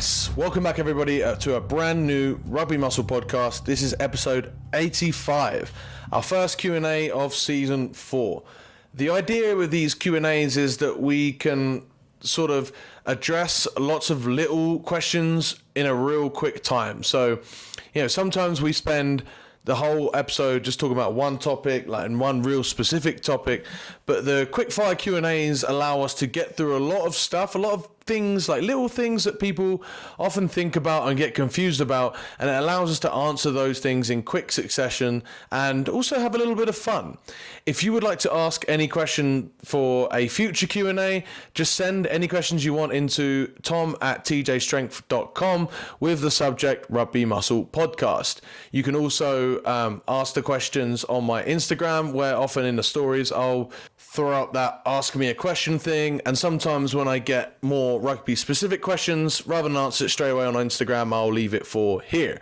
Yes, welcome back everybody to a brand new Rugby Muscle podcast. This is episode 85, our first Q&A of season 4. The idea with these Q&As is that we can sort of address lots of little questions in a real quick time. So, sometimes we spend the whole episode just talking about one topic, like one real specific topic, but the quickfire Q&As allow us to get through a lot of stuff, a lot of things, like little things that people often think about and get confused about, and it allows us to answer those things in quick succession and also have a little bit of fun. If you would like to ask any question for a future Q&A, just send any questions you want into tom@tjstrength.com with the subject Rugby Muscle Podcast. You can also ask the questions on my Instagram, where often in the stories I'll throw up that ask me a question thing, and sometimes when I get more rugby specific questions, rather than answer it straight away on Instagram, I'll leave it for here.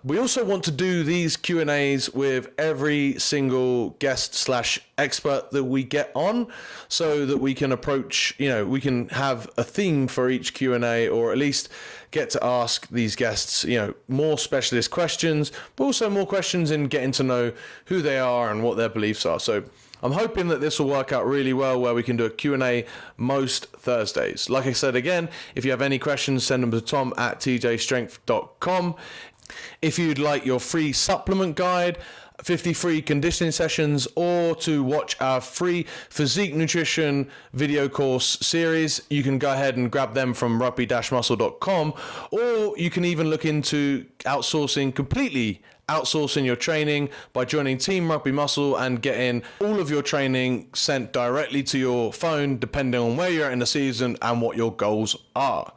We also want to do these Q&As with every single guest / expert that we get on, so that we can approach, we can have a theme for each Q&A, or at least get to ask these guests, more specialist questions, but also more questions in getting to know who they are and what their beliefs are. So I'm hoping that this will work out really well, where we can do a Q&A most Thursdays. Like I said again, if you have any questions, send them to tom@tjstrength.com. If you'd like your free supplement guide, 50 free conditioning sessions, or to watch our free Physique nutrition video course series, you can go ahead and grab them from rugby-muscle.com, or you can even look into completely outsourcing your training by joining Team Rugby Muscle and getting all of your training sent directly to your phone, depending on where you're at in the season and what your goals are.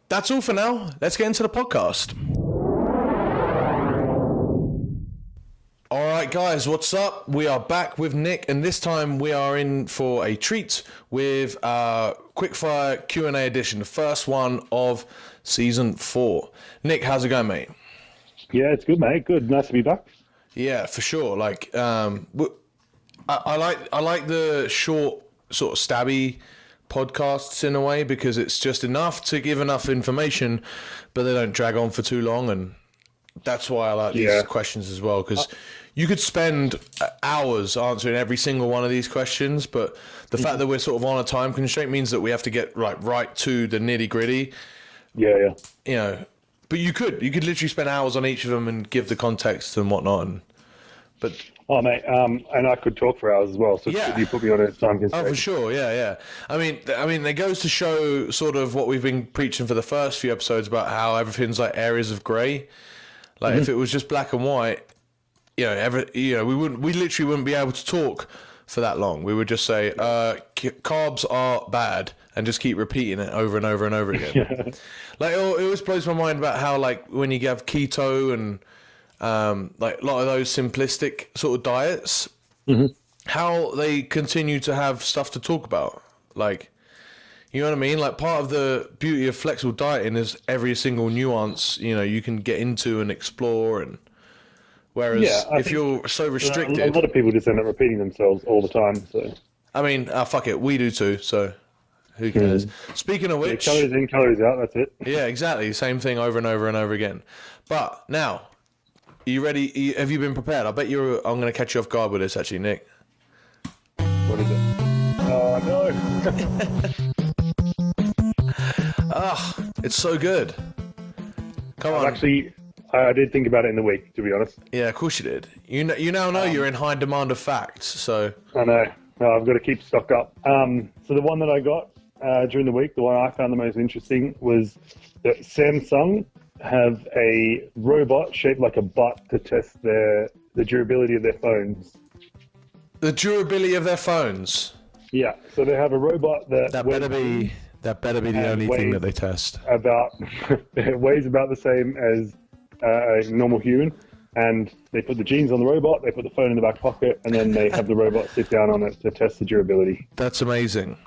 That's all for now. Let's get into the podcast. All right, guys, what's up? We are back with Nick, and this time we are in for a treat with our quickfire Q&A edition, the first one of season 4. Nick, how's it going, mate? Yeah, it's good, mate. Good. Nice to be back. Yeah, for sure. Like, I like the short, sort of stabby podcasts in a way, because it's just enough to give enough information, but they don't drag on for too long, and that's why I like these questions as well, because you could spend hours answering every single one of these questions, but the fact that we're sort of on a time constraint means that we have to get right to the nitty gritty. Yeah. But you could literally spend hours on each of them and give the context and whatnot. Oh, mate, and I could talk for hours as well. So you put me on a time constraint. Oh, for sure, yeah. I mean, it goes to show sort of what we've been preaching for the first few episodes about how everything's like areas of grey. Like if it was just black and white, we literally wouldn't be able to talk for that long. We would just say carbs are bad and just keep repeating it over and over and over again. Like it always blows my mind about how, like, when you have keto and like a lot of those simplistic sort of diets, how they continue to have stuff to talk about. Like, you know what I mean? Like, part of the beauty of flexible dieting is every single nuance, you can get into and explore. And whereas if you're so restricted, a lot of people just end up repeating themselves all the time. So I mean, fuck it, we do too. So who cares? Speaking of which, calories in, calories out. That's it. Yeah, exactly. Same thing over and over and over again. But now, are you ready? Have you been prepared? I bet I'm going to catch you off guard with this, actually, Nick. What is it? Oh, no. It's so good. Come on. Actually, I did think about it in the week, to be honest. Yeah, of course you did. You now know you're in high demand of facts, so... I know. No, I've got to keep stock up. So the one that I got during the week, the one I found the most interesting, was that Samsung have a robot shaped like a butt to test the durability of their phones. The durability of their phones? Yeah. So they have a robot that better be the only thing that they test. It weighs about the same as a normal human, and they put the jeans on the robot, they put the phone in the back pocket, and then they have the robot sit down on it to test the durability. That's amazing.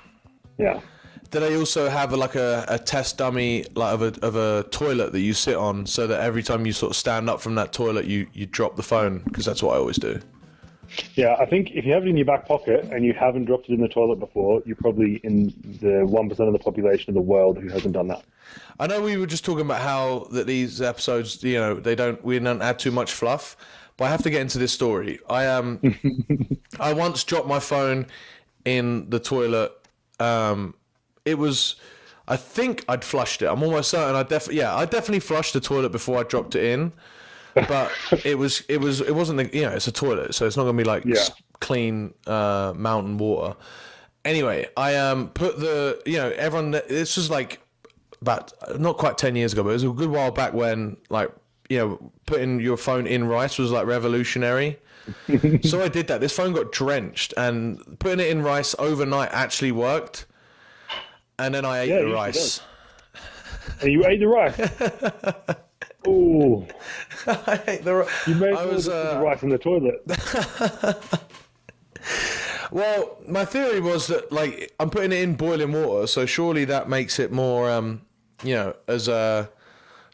Yeah. Do they also have a test dummy like of a toilet that you sit on, so that every time you sort of stand up from that toilet, you drop the phone? Because that's what I always do. Yeah, I think if you have it in your back pocket and you haven't dropped it in the toilet before, you're probably in the 1% of the population of the world who hasn't done that. I know we were just talking about how that these episodes, we don't add too much fluff, but I have to get into this story. I once dropped my phone in the toilet. I think I'd flushed it. I'm almost certain I definitely flushed the toilet before I dropped it in. But it wasn't it's a toilet, so it's not gonna be like clean mountain water. Anyway, I put everyone. This was like about not quite 10 years ago, but it was a good while back when putting your phone in rice was like revolutionary. So I did that. This phone got drenched, and putting it in rice overnight actually worked. And then I ate the rice. And you ate the rice. Oh, I ate the rice. You made the rice in the toilet. Well, my theory was that I'm putting it in boiling water, so surely that makes it more, as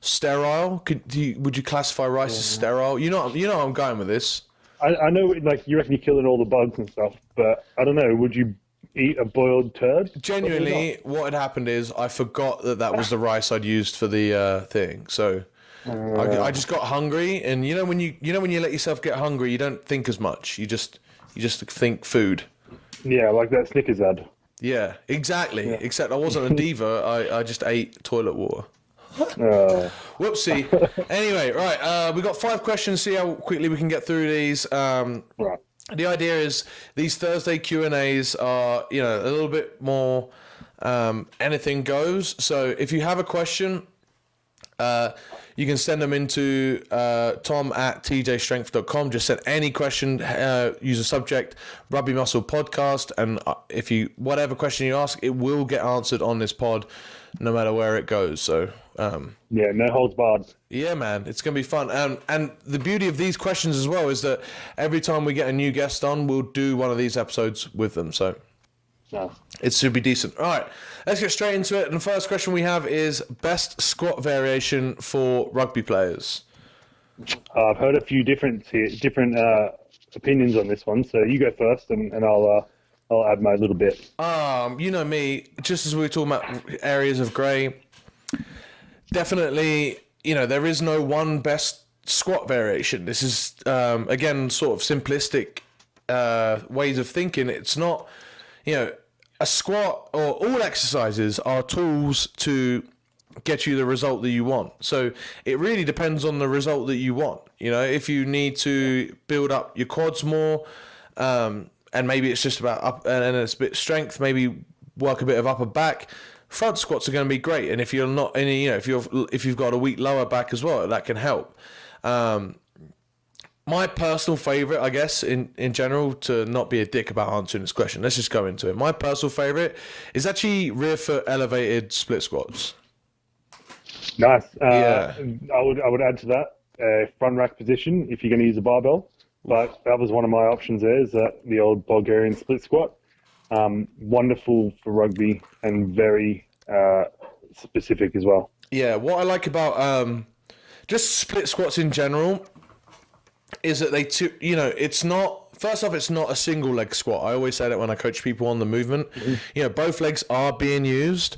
sterile. Would you classify rice as sterile? You know, I'm going with this. I know, you reckon you're killing all the bugs and stuff, but I don't know. Would you eat a boiled turd? Genuinely, what had happened is I forgot that was the rice I'd used for the thing, so. I just got hungry, and when you let yourself get hungry, you don't think as much. You just think food. Yeah, like that Snickers ad. Yeah, exactly. Yeah. Except I wasn't a diva. I just ate toilet water. Whoopsie. Anyway, right. We got 5 questions. See how quickly we can get through these. Right. The idea is these Thursday Q&As are a little bit more anything goes. So if you have a question. You can send them into tom@tjstrength.com. Just send any question, use a subject, Rugby Muscle Podcast, and whatever question you ask, it will get answered on this pod, no matter where it goes. So no holds barred. Yeah, man, it's gonna be fun. And the beauty of these questions as well is that every time we get a new guest on, we'll do one of these episodes with them. So. No. It should be decent. All right, let's get straight into it. And the first question we have is best squat variation for rugby players. I've heard a few different opinions on this one, so you go first, and I'll add my little bit. You know me, just as we were talking about areas of grey, definitely, there is no one best squat variation. This is, again, sort of simplistic ways of thinking. It's not... a squat or all exercises are tools to get you the result that you want. So it really depends on the result that you want. If you need to build up your quads more, and maybe it's just about up and it's a bit strength, maybe work a bit of upper back, front squats are going to be great. And if you're not any, if you've got a weak lower back as well, that can help. My personal favourite, I guess, in general, to not be a dick about answering this question, let's just go into it. My personal favourite is actually rear foot elevated split squats. Nice. I would add to that front rack position if you're going to use a barbell. But that was one of my options there, is the old Bulgarian split squat. Wonderful for rugby and very specific as well. Yeah, what I like about just split squats in general is that it's not, first off, it's not a single leg squat. I always say that when I coach people on the movement. Mm-hmm. Both legs are being used,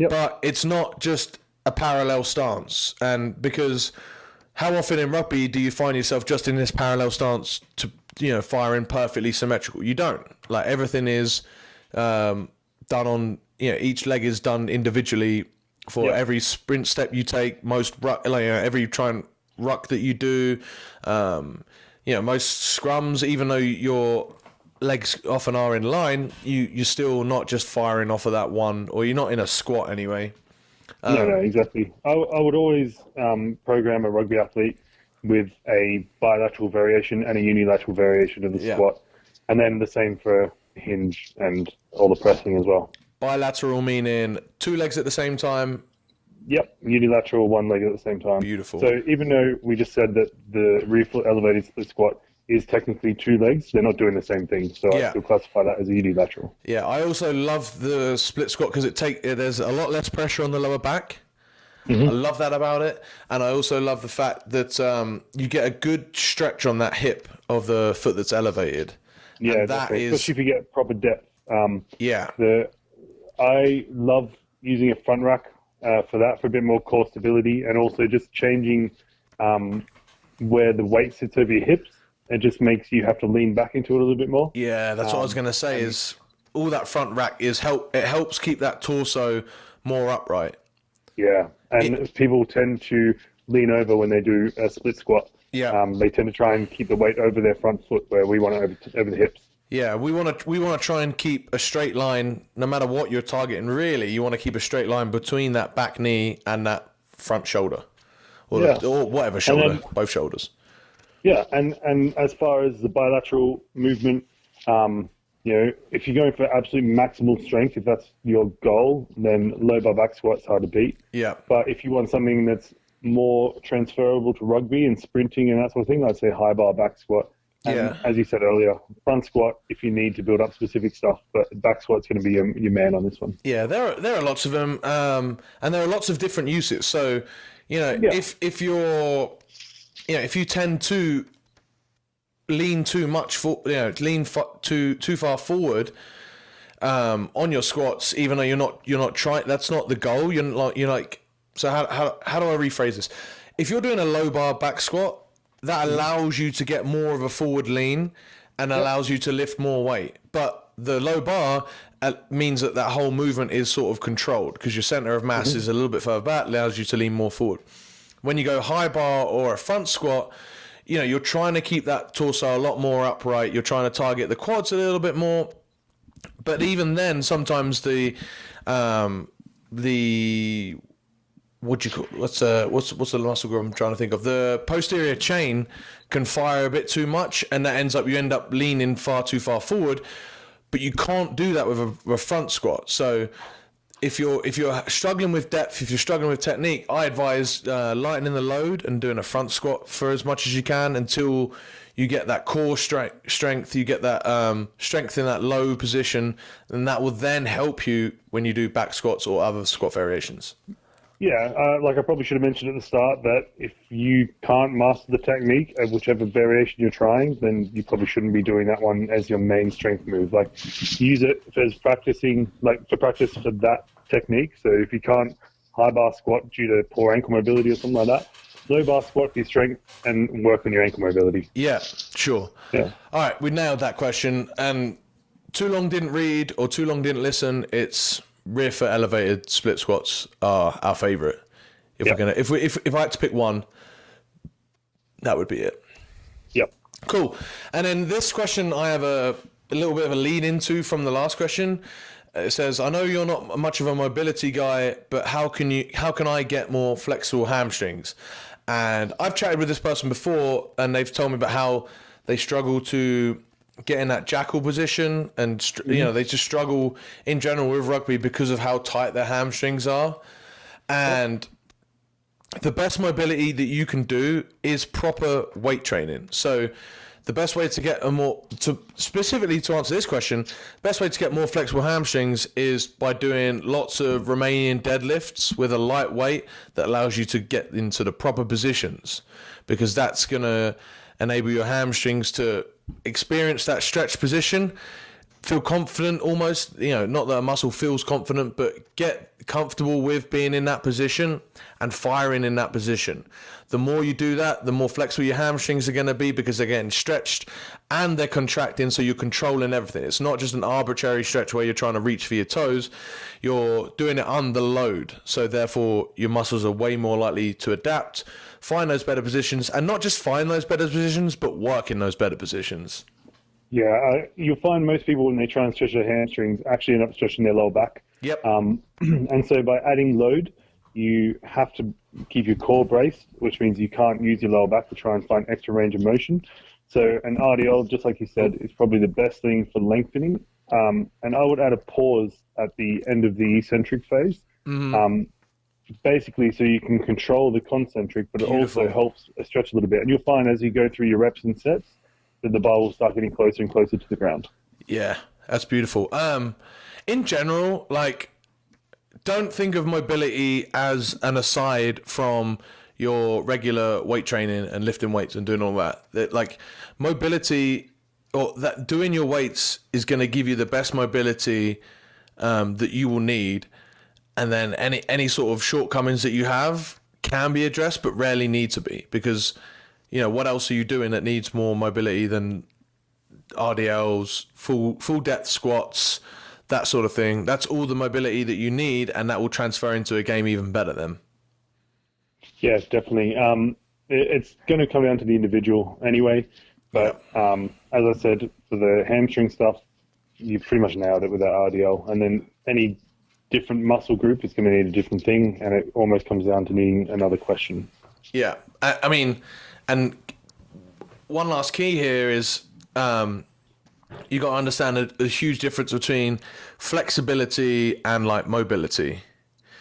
but it's not just a parallel stance. And because how often in rugby do you find yourself just in this parallel stance to, firing perfectly symmetrical? You don't. Like, everything is done on, each leg is done individually for every sprint step you take, every try and ruck that you do, most scrums, even though your legs often are in line, you're still not just firing off of that one, or you're not in a squat anyway. No, exactly. I would always program a rugby athlete with a bilateral variation and a unilateral variation of the squat, and then the same for hinge and all the pressing as well. Bilateral meaning 2 legs at the same time. Yep, unilateral, 1 leg at the same time. Beautiful. So even though we just said that the rear foot elevated split squat is technically 2 legs, they're not doing the same thing. So I still classify that as a unilateral. Yeah, I also love the split squat because there's a lot less pressure on the lower back. I love that about it. And I also love the fact that you get a good stretch on that hip of the foot that's elevated. Yeah, and that is, especially if you get proper depth. yeah. I love using a front rack for that, for a bit more core stability, and also just changing where the weight sits over your hips. It just makes you have to lean back into it a little bit more. Yeah, that's what I was going to say is all that front rack it helps keep that torso more upright. Yeah, and people tend to lean over when they do a split squat. Yeah. They tend to try and keep the weight over their front foot, where we want it over the hips. Yeah, we want to try and keep a straight line, no matter what you're targeting. Really, you want to keep a straight line between that back knee and that front shoulder, or whatever shoulder, both shoulders. Yeah, and as far as the bilateral movement, if you're going for absolute maximal strength, if that's your goal, then low bar back squat's hard to beat. Yeah. But if you want something that's more transferable to rugby and sprinting and that sort of thing, I'd say high bar back squat. And as you said earlier, front squat if you need to build up specific stuff, but back squat's going to be your man on this one. Yeah, there are lots of them, and there are lots of different uses. So, if you're, if you tend to lean too much too far forward on your squats, even though you're not trying, that's not the goal. You're like, so how do I rephrase this? If you're doing a low bar back squat, that allows you to get more of a forward lean and allows you to lift more weight. But the low bar means that whole movement is sort of controlled because your center of mass is a little bit further back, allows you to lean more forward. When you go high bar or a front squat, you're trying to keep that torso a lot more upright. You're trying to target the quads a little bit more. But even then, sometimes the what do you call what's the muscle group I'm trying to think of? The posterior chain can fire a bit too much, and that you end up leaning far too far forward. But you can't do that with a front squat. So if you're struggling with depth, if you're struggling with technique, I advise lightening the load and doing a front squat for as much as you can until you get that core strength, you get that strength in that low position, and that will then help you when you do back squats or other squat variations. Yeah, like I probably should have mentioned at the start that if you can't master the technique of whichever variation you're trying, then you probably shouldn't be doing that one as your main strength move. Like, use it for practice for that technique. So if you can't high bar squat due to poor ankle mobility or something like that, low bar squat for your strength and work on your ankle mobility. Yeah, sure. Yeah. All right, we nailed that question. And too long didn't read or too long didn't listen. It's rear foot elevated split squats are our favorite. If I had to pick one, that would be it. Yep. Cool. And then this question I have a little bit of a lead into from the last question. It says, I know you're not much of a mobility guy, but how can I get more flexible hamstrings? And I've chatted with this person before, and they've told me about how they struggle to get in that jackal position, and they just struggle in general with rugby because of how tight their hamstrings are. And the best mobility that you can do is proper weight training. So the best way to get specifically to answer this question, best way to get more flexible hamstrings is by doing lots of Romanian deadlifts with a light weight that allows you to get into the proper positions, because that's going to enable your hamstrings to experience that stretch position, feel confident almost, not that a muscle feels confident, but get comfortable with being in that position and firing in that position. The more you do that, the more flexible your hamstrings are going to be, because they're getting stretched and they're contracting, so you're controlling everything. It's not just an arbitrary stretch where you're trying to reach for your toes. You're doing it under load, so therefore your muscles are way more likely to adapt, find those better positions, and not just find those better positions, but work in those better positions. Yeah, you'll find most people when they try and stretch their hamstrings actually end up stretching their lower back. Yep. And so by adding load, you have to keep your core braced, which means you can't use your lower back to try and find extra range of motion. So an RDL, just like you said, is probably the best thing for lengthening. And I would add a pause at the end of the eccentric phase. Mm-hmm. Basically, so you can control the concentric, but it also helps stretch a little bit. And you'll find as you go through your reps and sets that the bar will start getting closer and closer to the ground. Yeah, that's beautiful. In general, like, don't think of mobility as an aside from your regular weight training and lifting weights and doing all that. Like mobility, or that doing your weights is going to give you the best mobility that you will need, and then any sort of shortcomings that you have can be addressed, but rarely need to be, because what else are you doing that needs more mobility than RDLs, full depth squats, that sort of thing. That's all the mobility that you need, and that will transfer into a game even better then. Yeah, definitely. It's going to come down to the individual anyway. But as I said, for the hamstring stuff, you pretty much nailed it with that RDL. And then any different muscle group is going to need a different thing, and it almost comes down to needing another question. Yeah, I mean, and one last key here is you got to understand a huge difference between flexibility and like mobility.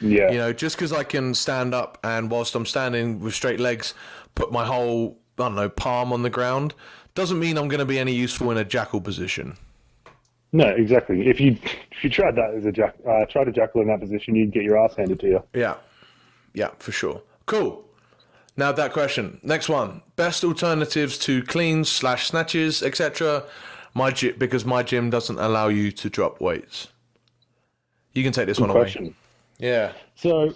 Yeah. Just because I can stand up and whilst I'm standing with straight legs, put my whole, palm on the ground, doesn't mean I'm going to be any useful in a jackal position. No, exactly. If you tried that as tried a jackal in that position, you'd get your ass handed to you. Yeah, for sure. Cool. Now that question. Next one. Best alternatives to cleans / snatches, etc. Because my gym doesn't allow you to drop weights. You can take this one question. away. Yeah. So,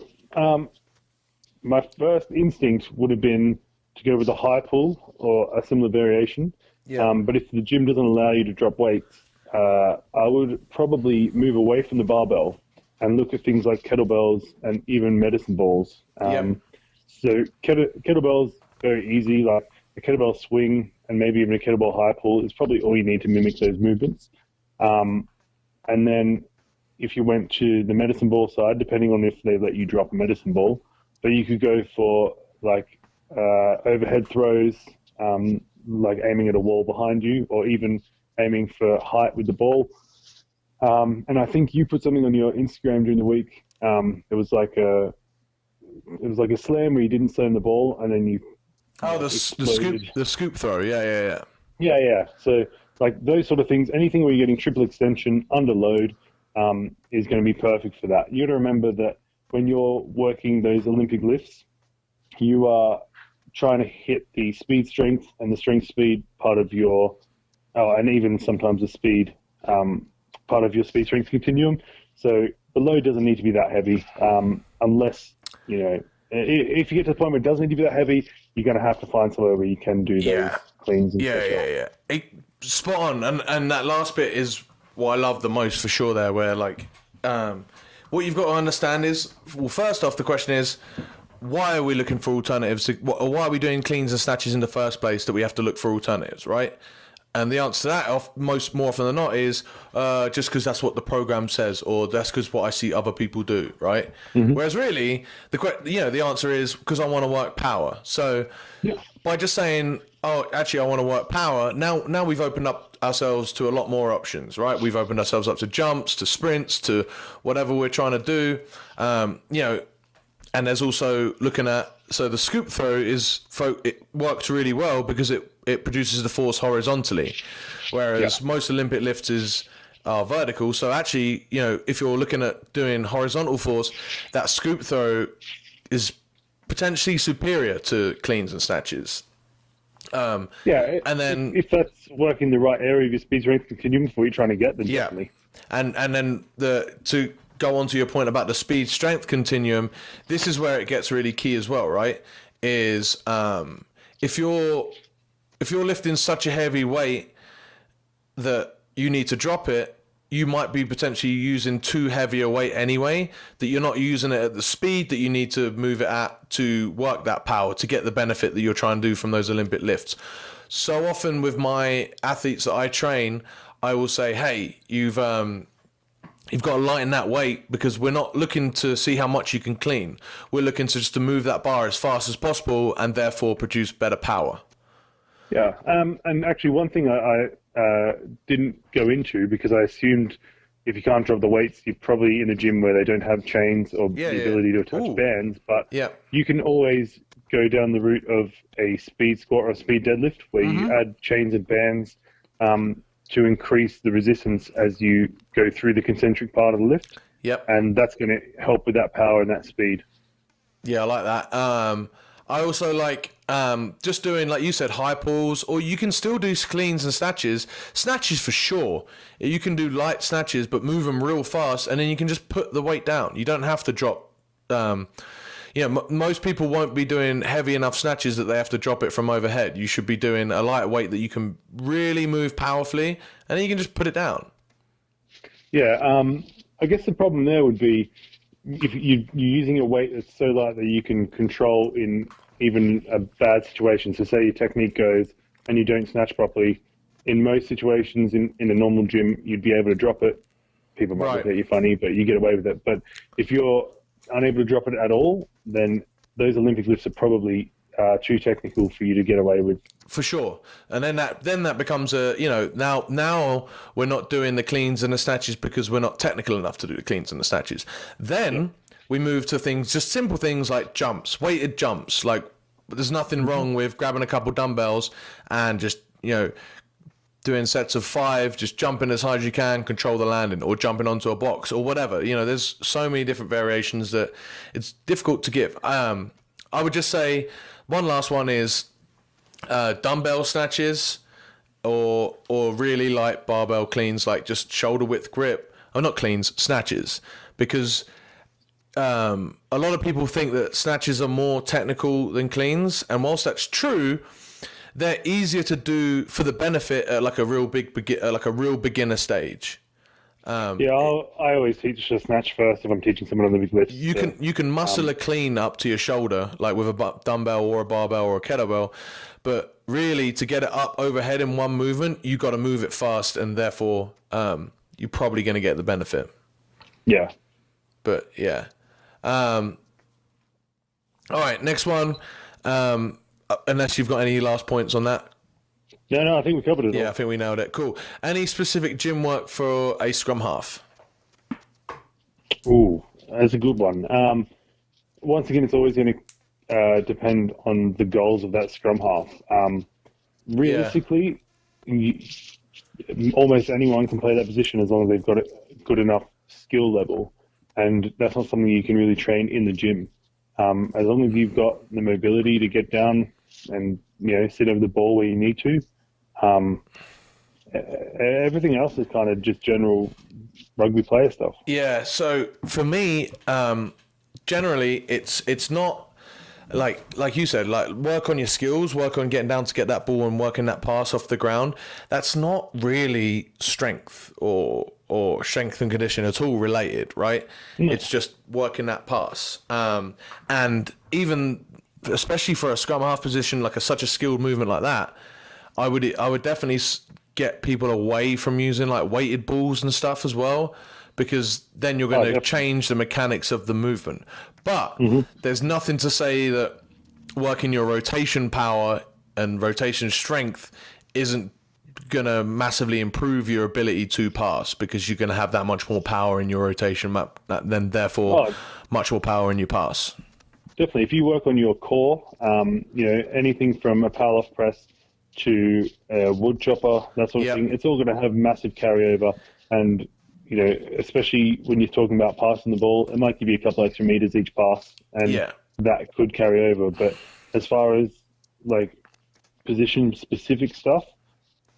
my first instinct would have been to go with a high pull or a similar variation. Yeah. But if the gym doesn't allow you to drop weights, I would probably move away from the barbell and look at things like kettlebells and even medicine balls. So kettlebells, very easy, like a kettlebell swing and maybe even a kettlebell high pull is probably all you need to mimic those movements. And then if you went to the medicine ball side, depending on if they let you drop a medicine ball, but you could go for like overhead throws, like aiming at a wall behind you, or even aiming for height with the ball. And I think you put something on your Instagram during the week. It was like a slam where you didn't slam the ball and then you. Oh, the scoop throw. Yeah. Yeah. So like those sort of things, anything where you're getting triple extension under load is going to be perfect for that. You got to remember that when you're working those Olympic lifts, you are trying to hit the speed strength and the strength speed part of your, and even sometimes the speed part of your speed strength continuum. So the load doesn't need to be that heavy unless, if you get to the point where it does need to be that heavy, you're going to have to find somewhere where you can do those cleans and Yeah. Spot on. And that last bit is what I love the most for sure there, where like what you've got to understand is, well, first off, the question is, why are we looking for alternatives? Why are we doing cleans and snatches in the first place that we have to look for alternatives, right? And the answer to that, more often than not, is just because that's what the program says, or that's because what I see other people do, right? Mm-hmm. Whereas really, the answer is because I want to work power. So by just saying, oh, actually, I want to work power, now we've opened up ourselves to a lot more options, right? We've opened ourselves up to jumps, to sprints, to whatever we're trying to do, and there's also looking at, so the scoop throw it works really well because it produces the force horizontally, whereas most Olympic lifts are vertical. So actually, if you're looking at doing horizontal force, that scoop throw is potentially superior to cleans and snatches. And then if that's working the right area of your speed strength continuum for what you're trying to get, then definitely. And then to go on to your point about the speed strength continuum, this is where it gets really key as well, right? Is if you're lifting such a heavy weight that you need to drop it, you might be potentially using too heavy a weight anyway, that you're not using it at the speed that you need to move it at to work that power, to get the benefit that you're trying to do from those Olympic lifts. So often with my athletes that I train, I will say, hey, you've got to lighten that weight, because we're not looking to see how much you can clean. We're looking to move that bar as fast as possible and therefore produce better power. Yeah, and actually one thing I didn't go into, because I assumed if you can't drop the weights, you're probably in a gym where they don't have chains or the ability to attach bands, but you can always go down the route of a speed squat or a speed deadlift where you add chains and bands to increase the resistance as you go through the concentric part of the lift. Yep. And that's going to help with that power and that speed. Yeah, I like that. I also like just doing, like you said, high pulls, or you can still do cleans and snatches. Snatches for sure. You can do light snatches, but move them real fast, and then you can just put the weight down. You don't have to drop. Most people won't be doing heavy enough snatches that they have to drop it from overhead. You should be doing a light weight that you can really move powerfully, and then you can just put it down. Yeah, I guess the problem there would be if you're using a weight that's so light that you can control in even a bad situation. So say your technique goes and you don't snatch properly. In most situations in a normal gym, you'd be able to drop it. People might look at you funny, but you get away with it. But if you're unable to drop it at all, then those Olympic lifts are probably too technical for you to get away with. For sure. And then that becomes now we're not doing the cleans and the snatches because we're not technical enough to do the cleans and the snatches. Then we move to things, just simple things like jumps, weighted jumps. Like there's nothing wrong with grabbing a couple dumbbells and just, doing sets of 5, just jumping as high as you can, control the landing, or jumping onto a box or whatever. There's so many different variations that it's difficult to give. I would just say one last one is dumbbell snatches or really light barbell cleans, like just shoulder width grip. Oh, not cleans, snatches. Because a lot of people think that snatches are more technical than cleans. And whilst that's true, they're easier to do for the benefit at like a real beginner stage. I always teach a snatch first if I'm teaching someone on the big lift. You can muscle a clean up to your shoulder, like with a dumbbell or a barbell or a kettlebell, but really to get it up overhead in one movement, you got to move it fast, and therefore you're probably going to get the benefit. Yeah. But yeah. All right, next one. Unless you've got any last points on that. No, I think we covered it all. Yeah, I think we nailed it. Cool. Any specific gym work for a scrum half? Ooh, that's a good one. Once again, it's always going to depend on the goals of that scrum half. Realistically, almost anyone can play that position as long as they've got a good enough skill level, and that's not something you can really train in the gym. As long as you've got the mobility to get down and sit over the ball where you need to, everything else is kind of just general rugby player stuff. Yeah. So for me, generally, it's not like you said, like work on your skills, work on getting down to get that ball and working that pass off the ground. That's not really strength or strength and conditioning at all related, right? No. It's just working that pass. And even especially for a scrum half position, like such a skilled movement like that, I would definitely get people away from using like weighted balls and stuff as well, because then you're going to change the mechanics of the movement. But there's nothing to say that working your rotation power and rotation strength isn't going to massively improve your ability to pass, because you're going to have that much more power in your rotation map, then therefore much more power in your pass. Definitely. If you work on your core, anything from a powerlift press to a wood chopper, that sort of thing, it's all going to have massive carryover. And, especially when you're talking about passing the ball, it might give you a couple extra meters each pass, and that could carry over. But as far as like position specific stuff,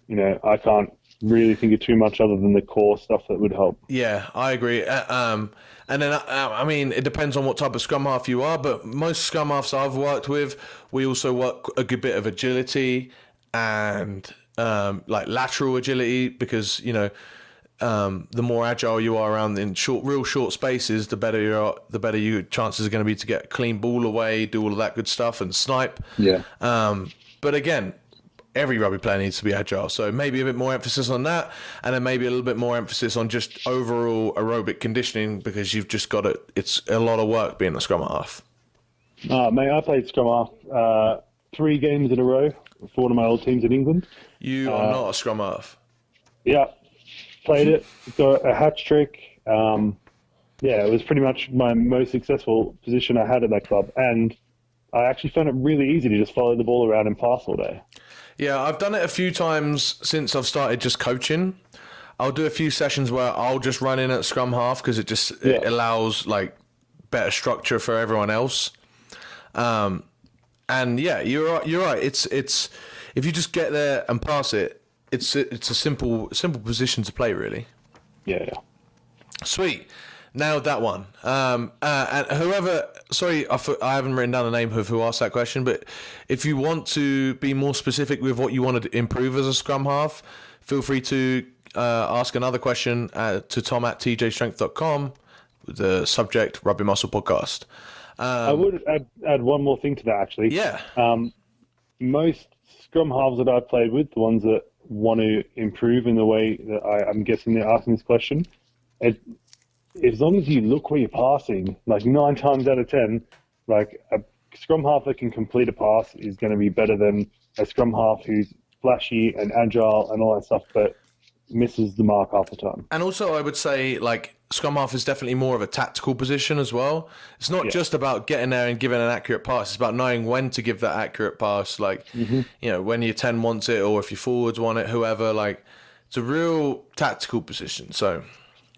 I can't really think of too much other than the core stuff that would help. Yeah, I agree. And then, I mean, it depends on what type of scrum half you are, but most scrum halves I've worked with, we also work a good bit of agility and like lateral agility, because, the more agile you are around in real short spaces, the better you are, the better your chances are going to be to get clean ball away, do all of that good stuff and snipe. Yeah. But again, every rugby player needs to be agile, so maybe a bit more emphasis on that, and then maybe a little bit more emphasis on just overall aerobic conditioning, because you've just got to, it's a lot of work being a scrum half. Mate, I played scrum half 3 games in a row for one of my old teams in England. You are not a scrum half. Yeah, played it, got a hat trick. It was pretty much my most successful position I had at that club, and I actually found it really easy to just follow the ball around and pass all day. Yeah, I've done it a few times since I've started just coaching. I'll do a few sessions where I'll just run in at scrum half because it allows like better structure for everyone else. And yeah, you're right. It's if you just get there and pass it, it's a simple position to play, really. Yeah. Sweet. Nailed that one. And whoever, sorry, I haven't written down the name of who asked that question, but if you want to be more specific with what you want to improve as a scrum half, feel free to ask another question to tom@tjstrength.com with the subject Rugby Muscle Podcast. I would add one more thing to that, actually. Yeah. Most scrum halves that I've played with, the ones that want to improve in the way that I'm guessing they're asking this question, as long as you look where you're passing, like 9 times out of 10, like a scrum half that can complete a pass is going to be better than a scrum half who's flashy and agile and all that stuff, but misses the mark half the time. And also, I would say, like, scrum half is definitely more of a tactical position as well. It's not just about getting there and giving an accurate pass. It's about knowing when to give that accurate pass. Like, you know, when your 10 wants it or if your forwards want it, whoever. Like, it's a real tactical position. So,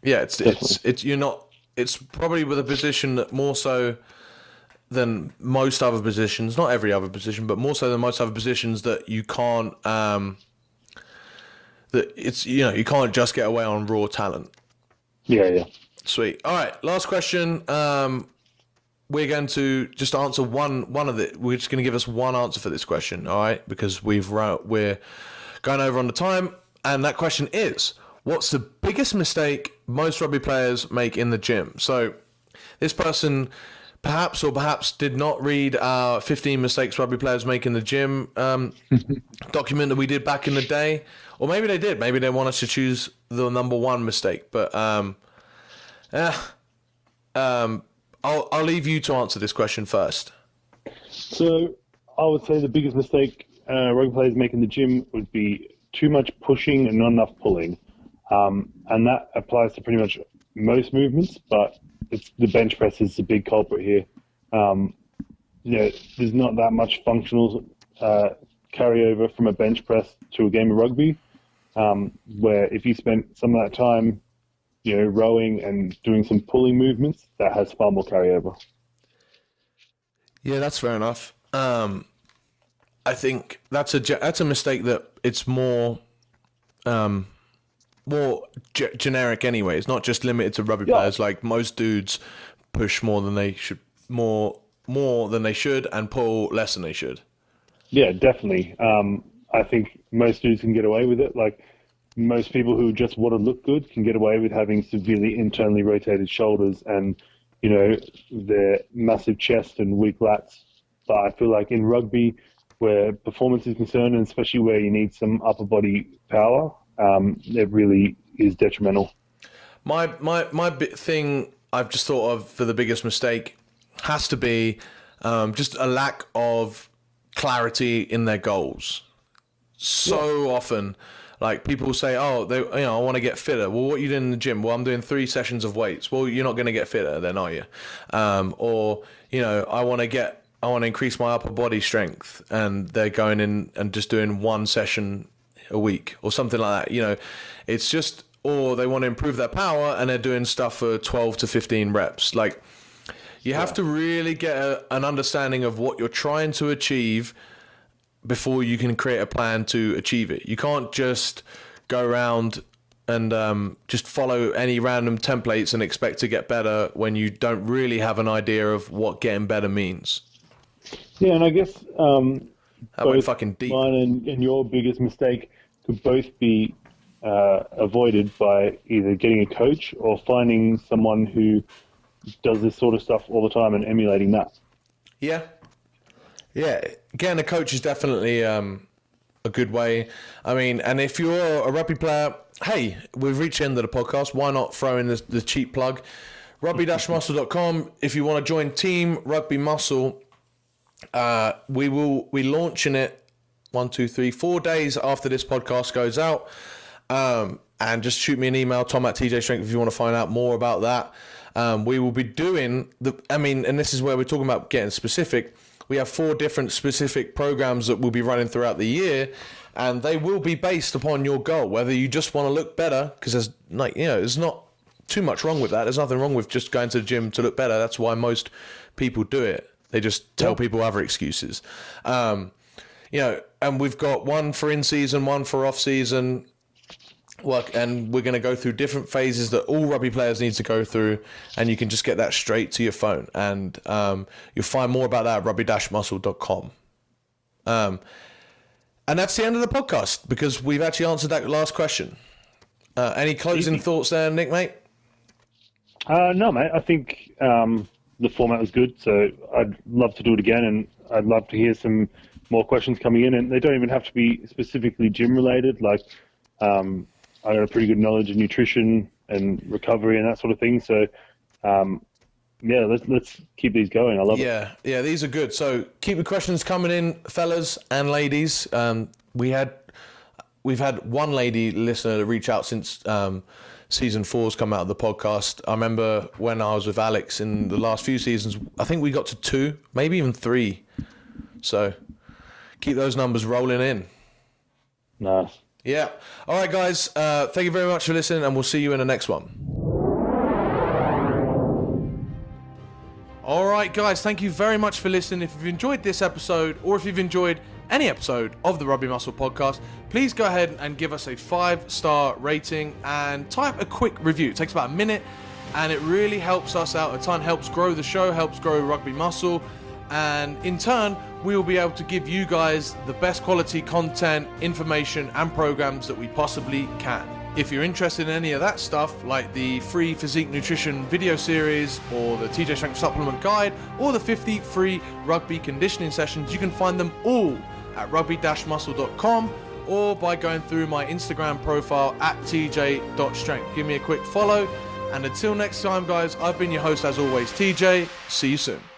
yeah, it's probably with a position that more so than most other positions, not every other position, but more so than most other positions that you can't you can't just get away on raw talent. Yeah. Sweet. All right, last question. We're going to just answer one of it. We're just going to give us one answer for this question, all right? Because we're going over on the time, and that question is: what's the biggest mistake most rugby players make in the gym? So this person perhaps did not read our 15 mistakes rugby players make in the gym document that we did back in the day. Or maybe they did. Maybe they want us to choose the number one mistake. But I'll leave you to answer this question first. So I would say the biggest mistake rugby players make in the gym would be too much pushing and not enough pulling. And that applies to pretty much most movements, but it's the bench press is the big culprit here. There's not that much functional carryover from a bench press to a game of rugby, where if you spent some of that time, rowing and doing some pulling movements, that has far more carryover. Yeah, that's fair enough. I think that's a mistake that it's more generic anyway. It's not just limited to rugby players. Like most dudes push more than they should, more than they should, and pull less than they should. Yeah, definitely. I think most dudes can get away with it. Like most people who just want to look good can get away with having severely internally rotated shoulders and, their massive chest and weak lats. But I feel like in rugby, where performance is concerned, and especially where you need some upper body power, it really is detrimental. My big thing I've just thought of for the biggest mistake has to be just a lack of clarity in their goals. So often, like people say, "Oh, I want to get fitter." Well, what are you doing in the gym? Well, I'm doing 3 sessions of weights. Well, you're not going to get fitter, then, are you? Or I want to increase my upper body strength, and they're going in and just doing 1 session a week or something like that. It's just, or they want to improve their power and they're doing stuff for 12 to 15 reps. Like you have to really get an understanding of what you're trying to achieve before you can create a plan to achieve it. You can't just go around and just follow any random templates and expect to get better when you don't really have an idea of what getting better means. Yeah, and I guess that went fucking deep. Mine and your biggest mistake could both be avoided by either getting a coach or finding someone who does this sort of stuff all the time and emulating that. Yeah. Getting a coach is definitely a good way. I mean, and if you're a rugby player, hey, we've reached the end of the podcast. Why not throw in the cheap plug? Rugby-muscle.com. If you want to join Team Rugby Muscle, we're launching it 4 days after this podcast goes out. And just shoot me an email, tom@tjstrength, if you want to find out more about that. We will be doing and this is where we're talking about getting specific. we have 4 different specific programs that we'll be running throughout the year, and they will be based upon your goal, whether you just want to look better, because there's there's not too much wrong with that. There's nothing wrong with just going to the gym to look better. That's why most people do it. They just tell people other excuses. And we've got one for in-season, one for off-season work, and we're going to go through different phases that all rugby players need to go through, and you can just get that straight to your phone. And you'll find more about that at rugby-muscle.com. And that's the end of the podcast, because we've actually answered that last question. Any closing thoughts there, Nick, mate? No, mate. I think the format was good, so I'd love to do it again, and I'd love to hear some more questions coming in. And they don't even have to be specifically gym-related. Like, I got a pretty good knowledge of nutrition and recovery and that sort of thing. So, let's keep these going. I love it. Yeah, these are good. So keep the questions coming in, fellas and ladies. We've had one lady listener to reach out since season 4's come out of the podcast. I remember when I was with Alex in the last few seasons, I think we got to 2, maybe even 3. So keep those numbers rolling in. Nice. Yeah. All right, guys. Thank you very much for listening, and we'll see you in the next one. All right, guys. Thank you very much for listening. If you've enjoyed this episode, or if you've enjoyed any episode of the Rugby Muscle podcast, please go ahead and give us a 5-star rating and type a quick review. It takes about a minute, and it really helps us out a ton, helps grow the show, helps grow Rugby Muscle, and in turn, we will be able to give you guys the best quality content, information, and programs that we possibly can. If you're interested in any of that stuff, like the free Physique Nutrition video series, or the TJ Strength Supplement Guide, or the 50 free rugby conditioning sessions, you can find them all at rugby-muscle.com, or by going through my Instagram profile at tj.strength. Give me a quick follow, and until next time, guys, I've been your host as always, TJ. See you soon.